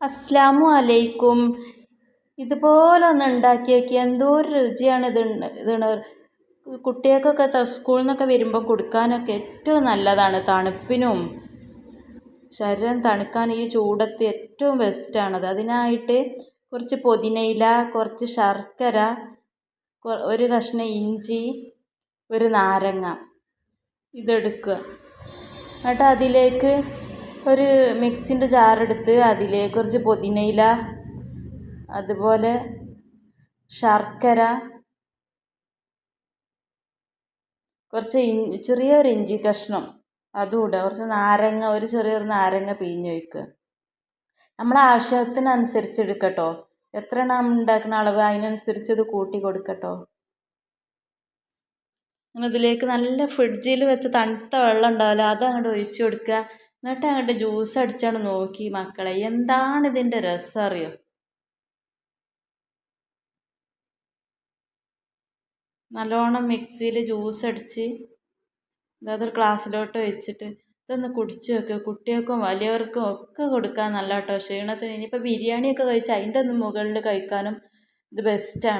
അസ്സലാമു അലൈക്കും. ഇതുപോലെ ഒന്ന് ഉണ്ടാക്കി നോക്കി, എന്തോ ഒരു രുചിയാണ് ഇതാണ്. കുട്ടികൾക്കൊക്കെ സ്കൂളിൽ നിന്നൊക്കെ വരുമ്പോൾ കൊടുക്കാനൊക്കെ ഏറ്റവും നല്ലതാണ്. തണുപ്പിനും ശരീരം തണുക്കാൻ ഈ ചൂടത്ത് ഏറ്റവും ബെസ്റ്റാണത്. അതിനായിട്ട് കുറച്ച് പുതിനയില, കുറച്ച് ശർക്കര, ഒരു കഷ്ണം ഇഞ്ചി, ഒരു നാരങ്ങ ഇതെടുക്കുക. എന്നിട്ട് അതിലേക്ക് ഒരു മിക്സിൻ്റെ ജാറെടുത്ത് അതിലേക്ക് കുറച്ച് പുതിനയില, അതുപോലെ ശർക്കര, കുറച്ച് ചെറിയൊരു ഇഞ്ചി കഷ്ണം അതും ഇടുക. കുറച്ച് നാരങ്ങ, ഒരു ചെറിയൊരു നാരങ്ങ പിഴിഞ്ഞൊഴിക്കുക. നമ്മളെ ആവശ്യത്തിനനുസരിച്ച് എടുക്കട്ടോ. എത്ര നമ്മൾ ഉണ്ടാക്കുന്ന അളവ് അതിനനുസരിച്ച് ഇത് കൂട്ടി കൊടുക്കട്ടോ. ഇതിലേക്ക് നല്ല ഫ്രിഡ്ജിൽ വെച്ച് തണുത്ത വെള്ളം ഉണ്ടാവില്ല, അത് അങ്ങോട്ട് ഒഴിച്ചു കൊടുക്കുക. എന്നിട്ട് അങ്ങോട്ട് ജ്യൂസ് അടിച്ചാണ് നോക്കി മക്കളെ, എന്താണ് ഇതിൻ്റെ രസം അറിയോ. നല്ലോണം മിക്സിയിൽ ജ്യൂസ് അടിച്ച് അതൊരു ഗ്ലാസ്സിലോട്ട് വെച്ചിട്ട് ഇതൊന്ന് കുടിച്ച് വെക്കുക. കുട്ടികൾക്കും വലിയവർക്കും ഒക്കെ കൊടുക്കാൻ നല്ല കേട്ടോ. ക്ഷീണത്തിന് ഇനിയിപ്പോൾ ബിരിയാണിയൊക്കെ കഴിച്ചാൽ അതിൻ്റെ ഒന്നും മുകളിൽ കഴിക്കാനും ഇത് ബെസ്റ്റാണ്.